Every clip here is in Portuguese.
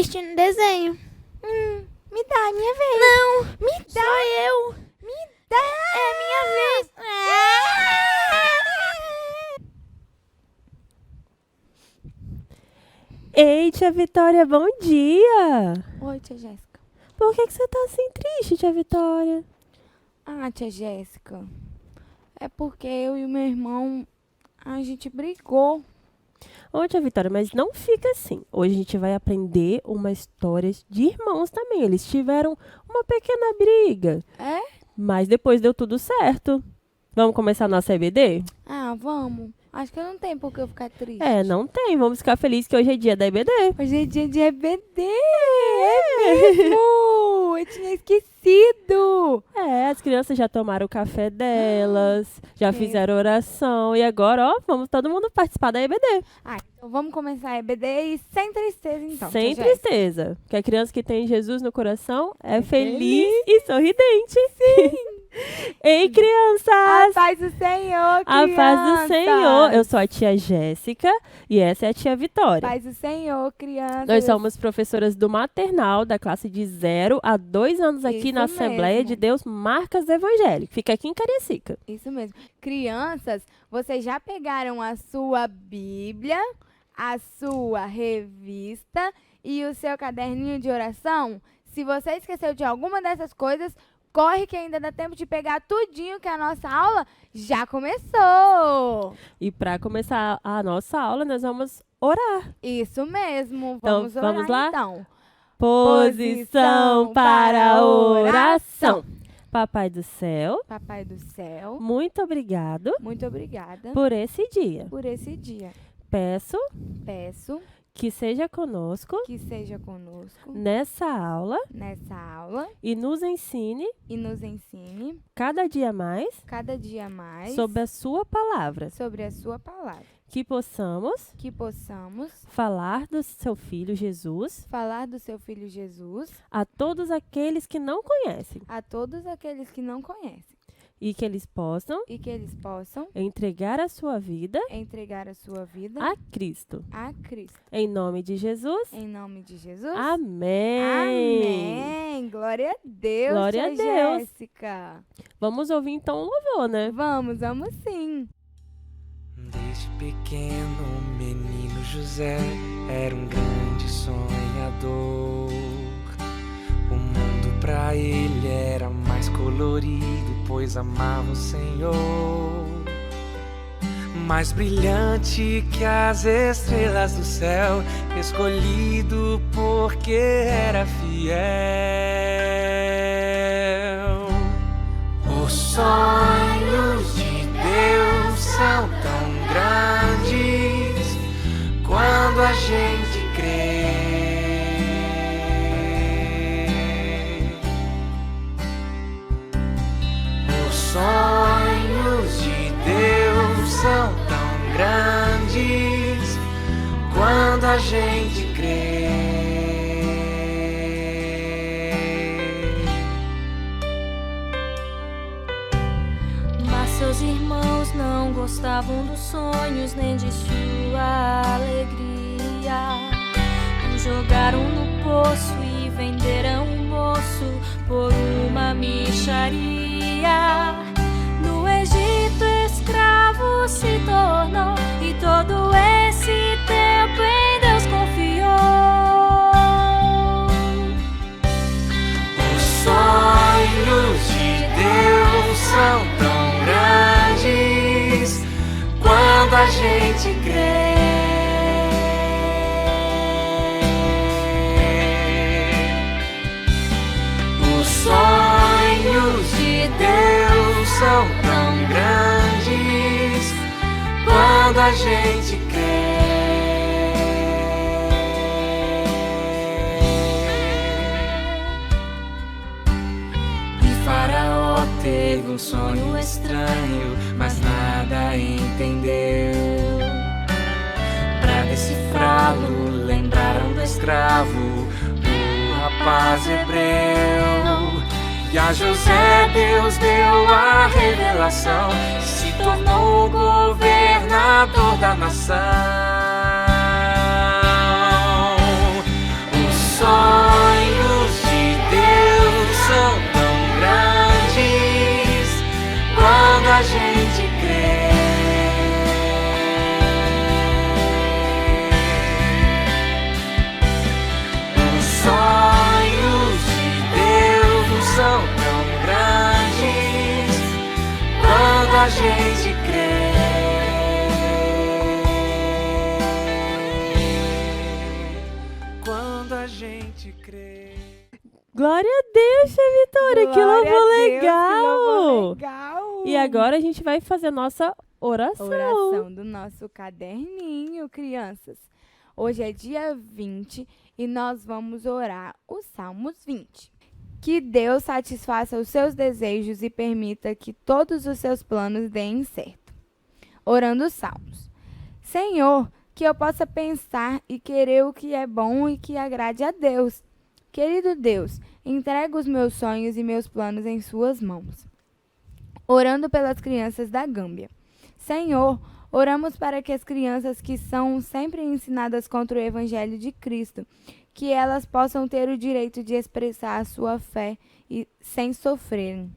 assistindo desenho. Me dá a minha vez. Não, Me dá. sou eu. Me dá. É minha vez. Ei, tia Vitória, bom dia! Oi, tia Jéssica. Por que você tá assim triste, tia Vitória? Ah, tia Jéssica. É porque eu e o meu irmão, a gente brigou. Ô, tia Vitória, mas não fica assim. Hoje a gente vai aprender uma história de irmãos também. Eles tiveram uma pequena briga, É? mas depois deu tudo certo. Vamos começar a nossa EBD? Ah, vamos. Acho que não tem por que eu ficar triste. É, não tem. Vamos ficar felizes que hoje é dia da EBD. Hoje é dia de EBD. É mesmo. Eu tinha esquecido. É, as crianças já tomaram o café delas, já Sim. fizeram oração e agora, ó, vamos todo mundo participar da EBD. Ah, então vamos começar a EBD e sem tristeza, então. Sem tia Jéssica. tristeza. Porque a criança que tem Jesus no coração é feliz. feliz e sorridente. Sim. Ei, A crianças! paz do Senhor, A paz do crianças. Senhor. Eu sou a tia Jéssica e essa é a tia Vitória. Paz do Senhor, crianças. Nós somos professoras do maternal da classe de 0 a 2 anos aqui Isso na Assembleia mesmo. de Deus Marcas do Evangelho. Fica aqui em Cariacica. Isso mesmo. Crianças, vocês já pegaram a sua Bíblia, a sua revista e o seu caderninho de oração? Se você esqueceu de alguma dessas coisas, corre que ainda dá tempo de pegar tudinho que a nossa aula já começou. E para começar a nossa aula, nós vamos orar. Isso mesmo. Então, Vamos orar vamos lá? então. Posição para a oração. Papai do céu, Papai do céu, muito obrigado muito obrigada por esse dia. por esse dia. Peço Peço que seja conosco que seja conosco nessa aula nessa aula e nos ensine e nos ensine cada dia mais cada dia mais sobre a sua palavra. sobre a sua palavra. Que possamos Que possamos falar do seu filho Jesus falar do seu Filho Jesus a todos aqueles que não conhecem a todos aqueles que não conhecem e que eles possam e que eles possam entregar a sua vida entregar a sua vida a Cristo. a Cristo. Em nome de Jesus. Em nome de Jesus. Amém. Amém. Glória a Deus, Glória a tia Deus. Jéssica. Vamos ouvir então o louvor, né? Vamos sim. Desde pequeno, o menino José era um grande sonhador. O mundo pra ele era mais colorido, pois amava o Senhor. Mais brilhante que as estrelas do céu, escolhido porque era fiel. Os sonhos de Deus são tão grandes quando a gente crê. Os sonhos de Deus são tão grandes quando a gente crê. Mas seus irmãos não gostavam dos sonhos nem de sua alegria. O jogaram no poço e venderam o moço por uma mixaria. No Egito escravo se tornou e todo esse tempo em Deus confiou. Os sonhos de Deus são tão grandes quando a gente crê. Os sonhos de Deus são tão grandes quando a gente crê. E Faraó teve um sonho estranho, mas nada entendeu. Pra decifrá-lo, lembraram do escravo, do rapaz hebreu. E a José Deus deu a revelação, se tornou o governador da nação. Os a gente crê. Quando a gente crê. Glória a Deus, Tia Vitória, que Glória louvor a Deus, legal! Que louvor legal! E agora a gente vai fazer a nossa oração. Oração do nosso caderninho, crianças. Hoje é dia 20 e nós vamos orar os Salmos 20. Que Deus satisfaça os seus desejos e permita que todos os seus planos deem certo. Orando os Salmos. Senhor, que eu possa pensar e querer o que é bom e que agrade a Deus. Querido Deus, entrego os meus sonhos e meus planos em suas mãos. Orando pelas crianças da Gâmbia. Senhor, oramos para que as crianças que são sempre ensinadas contra o Evangelho de Cristo, que elas possam ter o direito de expressar a sua fé e sem sofrerem.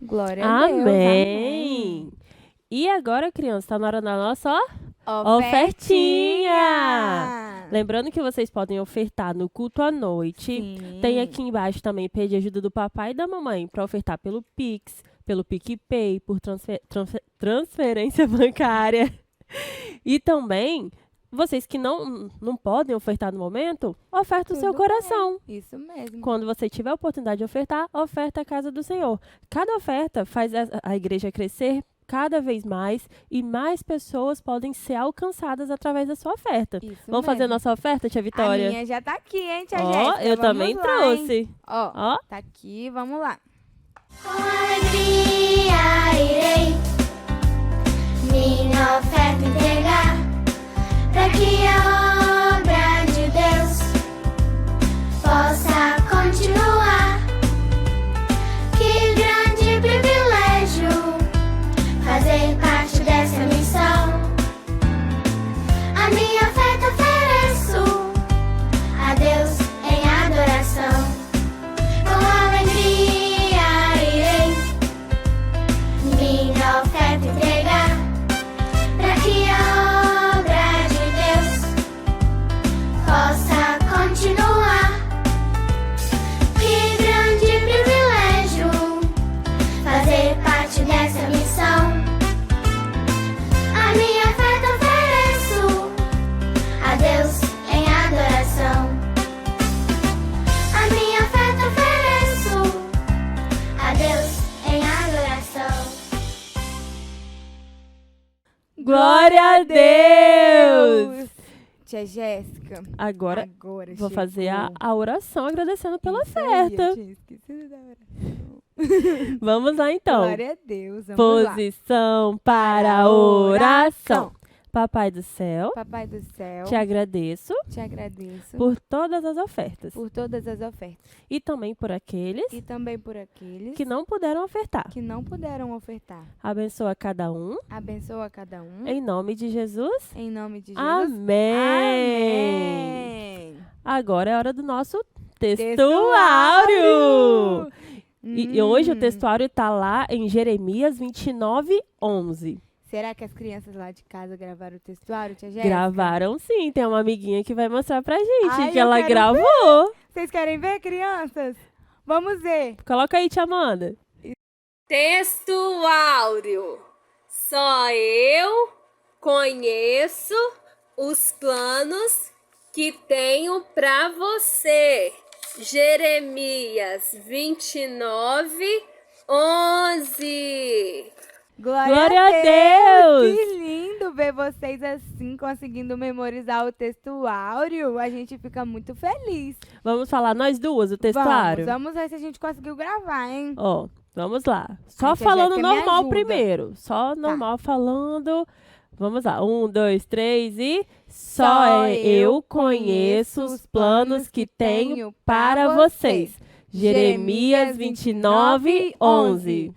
Glória a Deus. Amém. E agora, criança, está na hora da nossa ofertinha. Lembrando que vocês podem ofertar no culto à noite. Sim. Tem aqui embaixo também pedir ajuda do papai e da mamãe para ofertar pelo Pix, pelo PicPay, por transferência bancária. E também, vocês que não podem ofertar no momento, oferta o seu Tudo coração. bem. Isso mesmo. Quando você tiver a oportunidade de ofertar, oferta a casa do Senhor. Cada oferta faz a igreja crescer cada vez mais e mais pessoas podem ser alcançadas através da sua oferta. Isso Vamos fazer mesmo. nossa oferta, Tia A Vitória? minha já tá aqui, hein, tia Ó, Jéssica? eu Vamos também lá, trouxe. hein? Ó, Ó. tá aqui, vamos lá. Com alegria irei minha oferta entregar, para que a obra de Deus possa continuar. Que grande privilégio fazer parte dessa missão. A minha oferta ofereço a Deus em adoração. Com alegria irei minha oferta entregar, para que a obra de Deus possa continuar. Que grande privilégio fazer parte dessa missão. A minha oferta ofereço a Deus em adoração. A minha oferta ofereço a Deus em adoração. Glória a Deus! Tia Jéssica, Agora agora vou chegou. fazer a oração agradecendo pela Isso aí, oferta. eu tinha esquecido da oração. Vamos lá então. Glória a Deus, vamos lá. Posição para a oração. Papai do céu, Papai do céu, te agradeço te agradeço por todas as ofertas por todas as ofertas e também por aqueles e também por aqueles que não puderam ofertar. que não puderam ofertar. Abençoa cada um, Abençoa cada um. em nome de Jesus. Em nome de Jesus. Amém. Amém. Agora é hora do nosso textuário. E hoje o textuário está lá em Jeremias 29:11. Será que as crianças lá de casa gravaram o textuário, tia Jéssica? Gravaram sim, tem uma amiguinha que vai mostrar pra gente Ai, que eu ela quero gravou. Vocês querem ver, crianças? Vamos ver. Coloca aí, tia Amanda. Textuário. Só eu conheço os planos que tenho para você. Jeremias 29:11. Glória a Deus! Que lindo ver vocês assim, conseguindo memorizar o textuário. A gente fica muito feliz. Vamos falar nós duas o textuário? Vamos ver se a gente conseguiu gravar, hein? Ó, vamos lá. Só Ai, tia falando Jéssica, me normal ajuda. primeiro. Só normal falando. Vamos lá. 1, 2, 3 e... Só eu conheço os planos que tenho para vocês. Jeremias 29:11.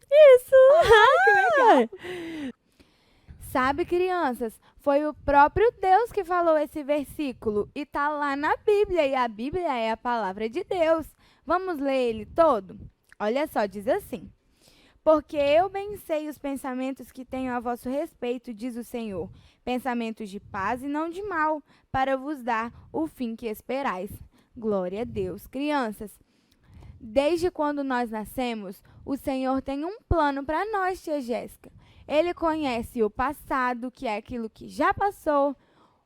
Isso! Que legal! Sabe, crianças, foi o próprio Deus que falou esse versículo e tá lá na Bíblia, e a Bíblia é a palavra de Deus. Vamos ler ele todo? Olha só, diz assim: porque eu bem sei os pensamentos que tenho a vosso respeito, diz o Senhor, pensamentos de paz e não de mal, para vos dar o fim que esperais. Glória a Deus. Crianças, desde quando nós nascemos, o Senhor tem um plano para nós, tia Jéssica. Ele conhece o passado, que é aquilo que já passou,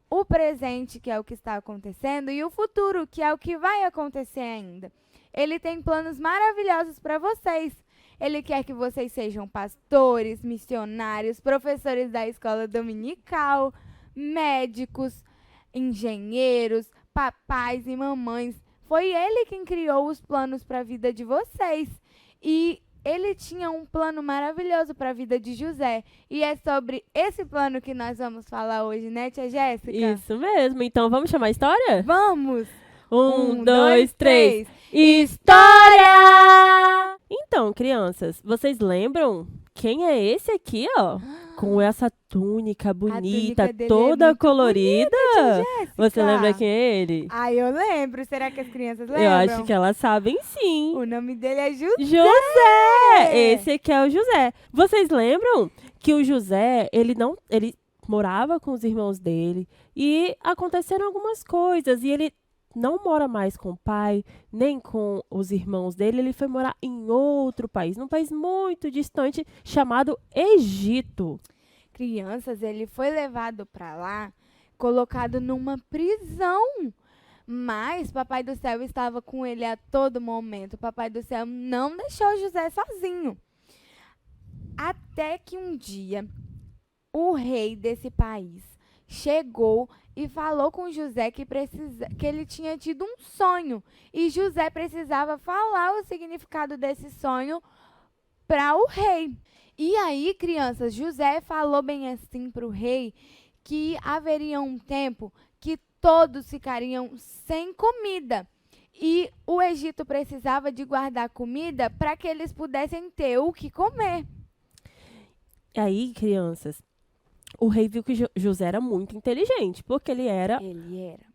o presente, que é o que está acontecendo, e o futuro, que é o que vai acontecer ainda. Ele tem planos maravilhosos para vocês. Ele quer que vocês sejam pastores, missionários, professores da escola dominical, médicos, engenheiros, papais e mamães. Foi ele quem criou os planos para a vida de vocês. E ele tinha um plano maravilhoso para a vida de José. E é sobre esse plano que nós vamos falar hoje, né, tia Jéssica? Isso mesmo. Então, vamos chamar a história? Vamos! 1, 2, 3. História! Então, crianças, vocês lembram quem é esse aqui, ó? Com essa túnica bonita, túnica dele é toda muito colorida. Jéssica. Você lembra quem é ele? Ah, eu lembro. Será que as crianças lembram? Eu acho que elas sabem sim. O nome dele é José. José! Esse aqui é o José. Vocês lembram que o José, ele morava com os irmãos dele e aconteceram algumas coisas e ele não mora mais com o pai, nem com os irmãos dele. Ele foi morar em outro país, num país muito distante, chamado Egito. Crianças, ele foi levado para lá, colocado numa prisão. Mas Papai do Céu estava com ele a todo momento. Papai do Céu não deixou José sozinho. Até que um dia, o rei desse país chegou e falou com José que ele tinha tido um sonho. E José precisava falar o significado desse sonho para o rei. E aí, crianças, José falou bem assim para o rei que haveria um tempo que todos ficariam sem comida. E o Egito precisava de guardar comida para que eles pudessem ter o que comer. E aí, crianças, o rei viu que José era muito inteligente, porque ele era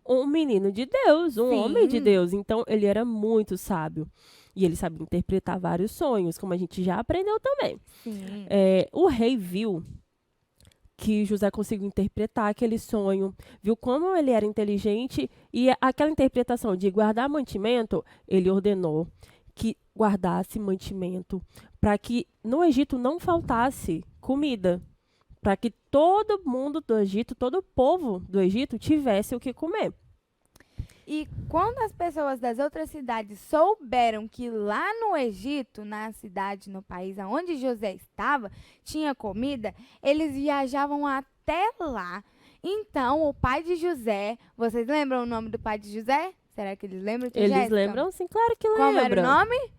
um menino de Deus, um homem de Deus. Então, ele era muito sábio. E ele sabia interpretar vários sonhos, como a gente já aprendeu também. Sim. O rei viu que José conseguiu interpretar aquele sonho, viu como ele era inteligente e aquela interpretação de guardar mantimento, ele ordenou que guardasse mantimento para que no Egito não faltasse comida, para que todo mundo do Egito, todo o povo do Egito tivesse o que comer. E quando as pessoas das outras cidades souberam que lá no Egito, na cidade, no país onde José estava, tinha comida, eles viajavam até lá. Então, o pai de José, vocês lembram o nome do pai de José? Será que eles lembram? Tia Eles Jéssica? lembram? Sim, claro que lembram. Como era o nome?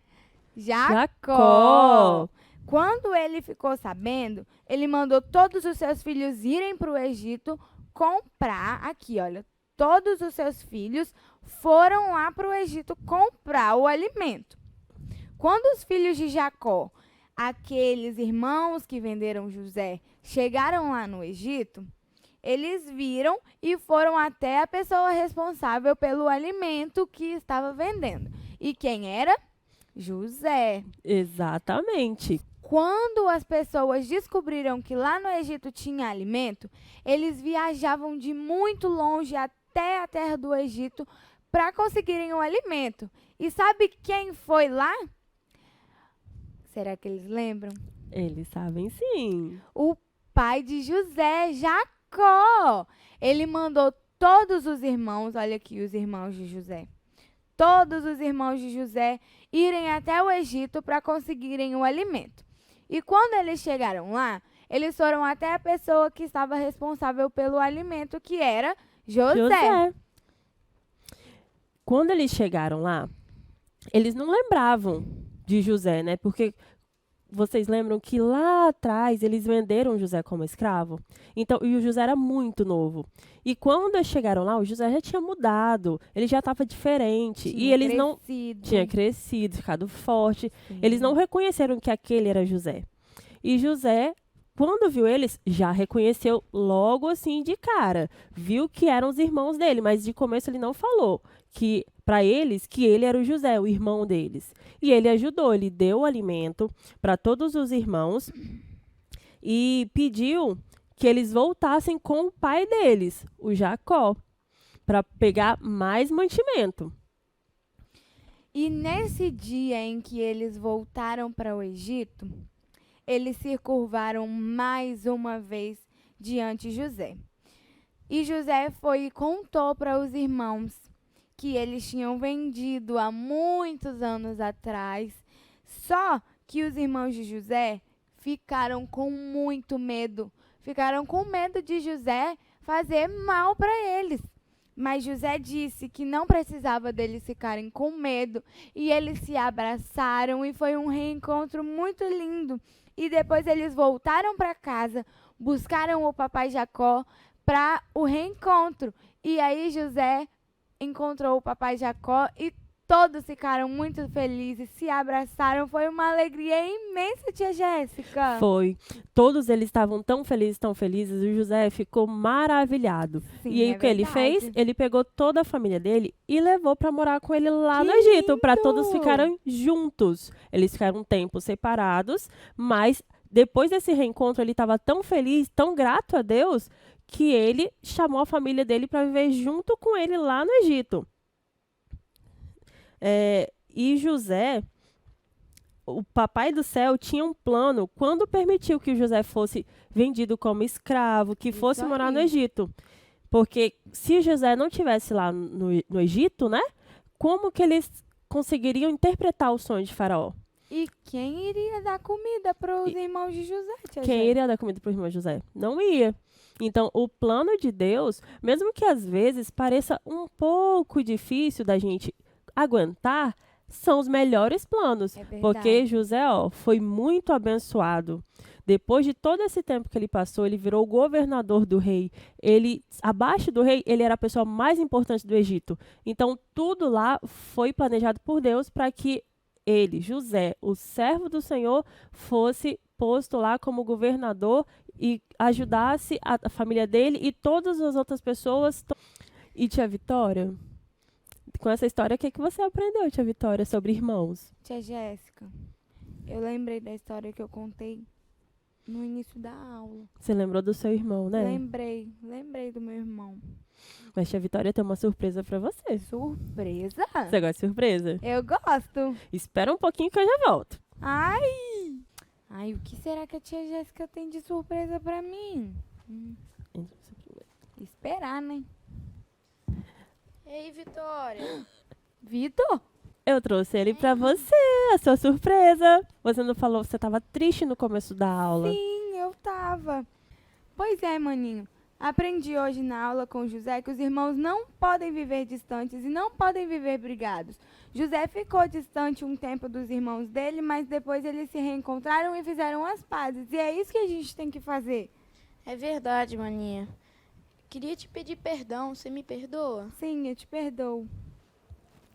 Jacó. Quando ele ficou sabendo, ele mandou todos os seus filhos irem para o Egito comprar, aqui, olha, todos os seus filhos foram lá para o Egito comprar o alimento. Quando os filhos de Jacó, aqueles irmãos que venderam José, chegaram lá no Egito, eles viram e foram até a pessoa responsável pelo alimento que estava vendendo. E quem era? José. Exatamente. Quando as pessoas descobriram que lá no Egito tinha alimento, eles viajavam de muito longe até a terra do Egito para conseguirem o alimento. E sabe quem foi lá? Será que eles lembram? Eles sabem sim. O pai de José, Jacó. Ele mandou todos os irmãos, olha aqui os irmãos de José, todos os irmãos de José irem até o Egito para conseguirem o alimento. E quando eles chegaram lá, eles foram até a pessoa que estava responsável pelo alimento, que era José. Quando eles chegaram lá, eles não lembravam de José, né? Porque vocês lembram que lá atrás eles venderam José como escravo? Então, e o José era muito novo. E quando eles chegaram lá, o José já tinha mudado, ele já estava diferente. E eles não tinha crescido, ficado forte. Sim. Eles não reconheceram que aquele era José. E José, quando viu eles, já reconheceu logo assim de cara. Viu que eram os irmãos dele, mas de começo ele não falou que para eles que ele era o José, o irmão deles. E ele ajudou, ele deu o alimento para todos os irmãos e pediu que eles voltassem com o pai deles, o Jacó, para pegar mais mantimento. E nesse dia em que eles voltaram para o Egito, eles se curvaram mais uma vez diante de José. E José foi e contou para os irmãos que eles tinham vendido há muitos anos atrás. Só que os irmãos de José ficaram com muito medo. Ficaram com medo de José fazer mal para eles. Mas José disse que não precisava deles ficarem com medo. E eles se abraçaram e foi um reencontro muito lindo. E depois eles voltaram para casa, buscaram o papai Jacó para o reencontro. E aí José encontrou o papai Jacó e todos ficaram muito felizes, se abraçaram. Foi uma alegria imensa, tia Jéssica. Foi. Todos eles estavam tão felizes, o José ficou maravilhado. Sim, E aí é o que ele verdade. fez? Ele pegou toda a família dele e levou para morar com ele lá Que no Egito, para todos lindo! ficarem juntos. Eles ficaram um tempo separados, mas depois desse reencontro ele estava tão feliz, tão grato a Deus, que ele chamou a família dele para viver junto com ele lá no Egito. E José, o papai do céu, tinha um plano quando permitiu que o José fosse vendido como escravo, que Isso fosse morar no aí. Egito. Porque se José não tivesse lá no Egito, né? Como que eles conseguiriam interpretar o sonho de Faraó? E quem iria dar comida para os irmãos de José, tia Quem Jéssica? iria dar comida para o irmão José? Não ia. Então, o plano de Deus, mesmo que às vezes pareça um pouco difícil da gente aguentar, são os melhores planos. É verdade. Porque José, foi muito abençoado. Depois de todo esse tempo que ele passou, ele virou o governador do rei. Ele, abaixo do rei, ele era a pessoa mais importante do Egito. Então, tudo lá foi planejado por Deus para que ele, José, o servo do Senhor, fosse posto lá como governador e ajudasse a família dele e todas as outras pessoas. E tia Vitória, com essa história, o que você aprendeu, tia Vitória, sobre irmãos? Tia Jéssica, eu lembrei da história que eu contei no início da aula. Você lembrou do seu irmão, né? Lembrei do meu irmão. Mas tia Vitória tem uma surpresa pra você. Surpresa? Você gosta de surpresa? Eu gosto. Espera um pouquinho que eu já volto. Ai, o que será que a tia Jéssica tem de surpresa pra mim? Esperar, né? Ei, Vitória. Vitor? Eu trouxe ele pra você, a sua surpresa. Você não falou, você tava triste no começo da aula. Sim, eu tava. Pois é, maninho. Aprendi hoje na aula com José que os irmãos não podem viver distantes e não podem viver brigados. José ficou distante um tempo dos irmãos dele, mas depois eles se reencontraram e fizeram as pazes. E é isso que a gente tem que fazer. É verdade, maninha. Queria te pedir perdão, você me perdoa? Sim, eu te perdoo.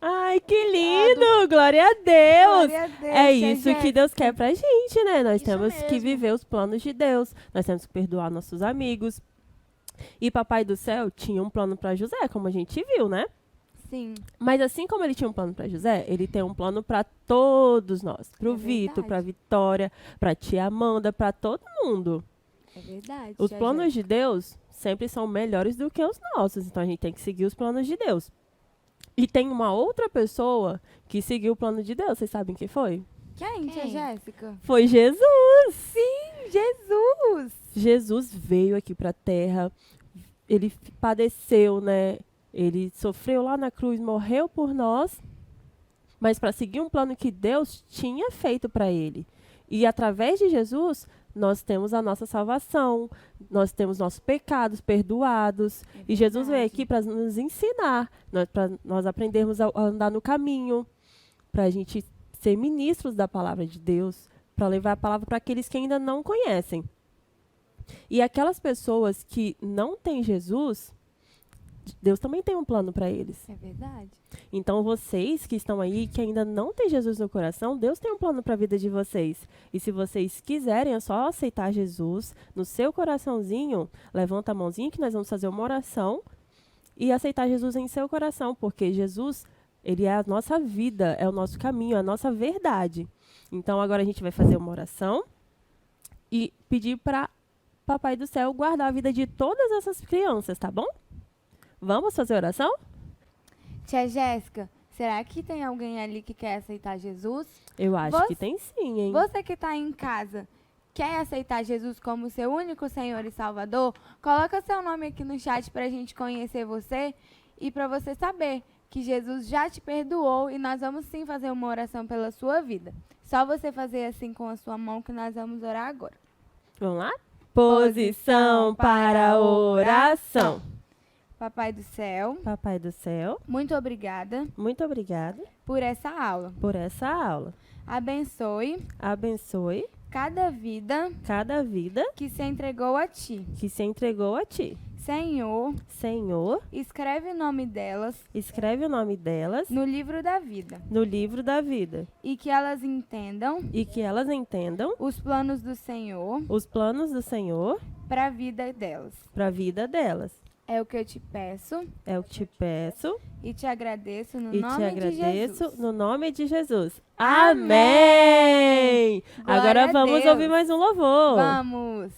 Ai, que lindo! Glória a Deus! Glória a Deus, É tia isso que Jéssica. Deus quer pra gente, né? Nós Isso temos que mesmo. viver os planos de Deus. Nós temos que perdoar nossos amigos. E Papai do Céu tinha um plano pra José, como a gente viu, né? Sim, Mas assim como ele tinha um plano para José, ele tem um plano para todos nós. Para o É Vitor, verdade. para a Vitória, para a tia Amanda, para todo mundo. é verdade. Os tia planos de Deus sempre são melhores do que os nossos. Então a gente tem que seguir os planos de Deus. E tem uma outra pessoa que seguiu o plano de Deus. Vocês sabem quem foi? Quem, tia Quem? Jéssica? Foi Jesus. Sim, Jesus. Jesus veio aqui para a terra. Ele padeceu, né? Ele sofreu lá na cruz, morreu por nós, mas para seguir um plano que Deus tinha feito para ele. E através de Jesus, nós temos a nossa salvação, nós temos nossos pecados perdoados. E Jesus veio aqui para nos ensinar, para nós aprendermos a andar no caminho, para a gente ser ministros da palavra de Deus, para levar a palavra para aqueles que ainda não conhecem. E aquelas pessoas que não têm Jesus, Deus também tem um plano para eles. É verdade. Então, vocês que estão aí, que ainda não têm Jesus no coração, Deus tem um plano para a vida de vocês. E se vocês quiserem, é só aceitar Jesus no seu coraçãozinho, levanta a mãozinha que nós vamos fazer uma oração e aceitar Jesus em seu coração, porque Jesus, ele é a nossa vida, é o nosso caminho, é a nossa verdade. Então, agora a gente vai fazer uma oração e pedir para Papai do Céu guardar a vida de todas essas crianças, tá bom? Vamos fazer oração? Tia Jéssica, será que tem alguém ali que quer aceitar Jesus? Eu acho Você- que tem sim, hein? Você que está em casa quer aceitar Jesus como seu único Senhor e Salvador, coloca seu nome aqui no chat para a gente conhecer você e para você saber que Jesus já te perdoou e nós vamos sim fazer uma oração pela sua vida. Só você fazer assim com a sua mão que nós vamos orar agora. Vamos lá? Posição para a oração. Papai do céu, Papai do céu, muito obrigada muito obrigada por essa aula. por essa aula. Abençoe Abençoe cada vida cada vida que se entregou a ti. que se entregou a ti. Senhor, Senhor, escreve o nome delas escreve o nome delas no livro da vida no livro da vida e que elas entendam e que elas entendam os planos do Senhor os planos do Senhor para a vida delas. para a vida delas. É o que eu te peço É o que te peço e te agradeço no e nome te agradeço de Jesus. no nome de Jesus. Amém! Amém! Agora Glória a vamos Deus. ouvir mais um louvor. Vamos!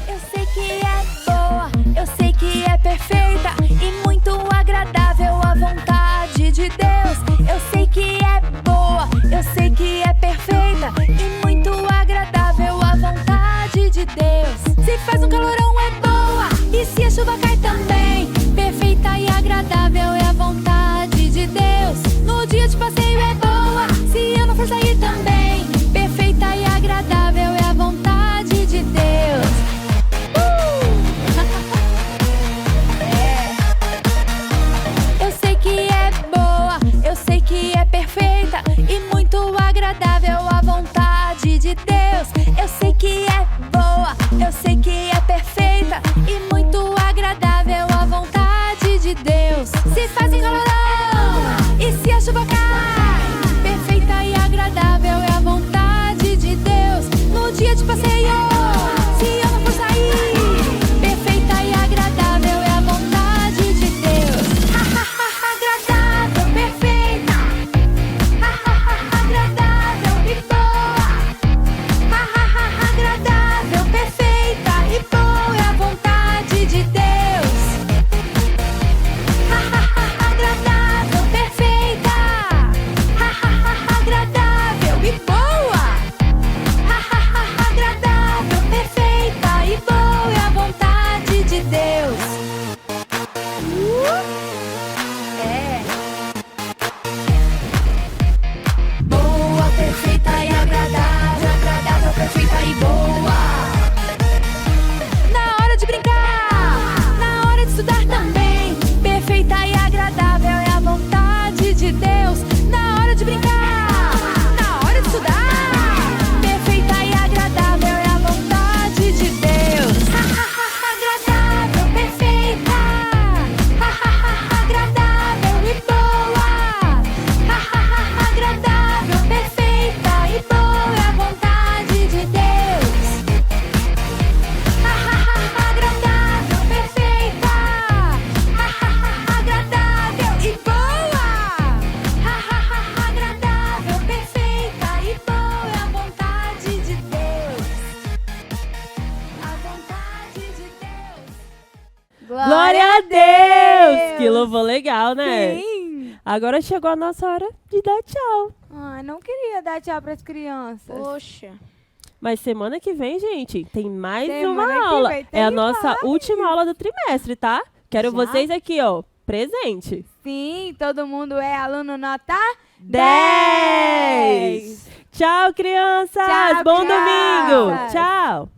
Eu sei que é boa, eu sei que é perfeita e muito agradável à vontade de Deus. Eu sei que é boa, eu sei que é perfeita e muito agradável à vontade de Deus. Se faz um calorão é boa e se a chuva cai também, perfeita e agradável é a vontade de Deus. No dia de passeio é boa, se eu não for sair também, perfeita e agradável é a vontade de Deus. Eu sei que é boa, eu sei que é perfeita e muito agradável à vontade de Deus. Eu sei que é boa, eu sei que é perfeita e muito agradável à vontade de Deus. Se faz calorão e se a chuva cai, perfeita e agradável é a vontade de Deus. No dia de passeio, se eu não for sair, perfeita e agradável é a vontade de Deus. Agradável, perfeita, agradável e boa. Agradável, perfeita e boa é a vontade de Deus. Agradável, perfeita, agradável e boa. Agradável, perfeita e boa é a vontade de Deus. Boa, perfeita e agradável, agradável, perfeita e boa. Na hora de brincar, na hora de estudar também, perfeita e agradável é a vontade de Deus. Na hora de brincar, na hora de estudar, perfeita e agradável é a vontade de Deus. Agradável, perfeita, agradável e boa. Agradável, perfeita e boa é a vontade de Deus. Agradável, perfeita, agradável e boa. Agradável, perfeita e boa é a vontade de Deus. A vontade de Deus. Glória a Deus! Que louvor legal, né? Sim! Agora chegou a nossa hora de dar tchau. Ai, não queria dar tchau para as crianças. Poxa. Mas semana que vem, gente, tem mais Semana que uma aula. vem É a tem nossa mais. última aula do trimestre, tá? Quero Já? vocês aqui, ó, presente. Sim, todo mundo é aluno nota 10! Tchau, crianças! Tchau, Bom crianças! domingo! Tchau!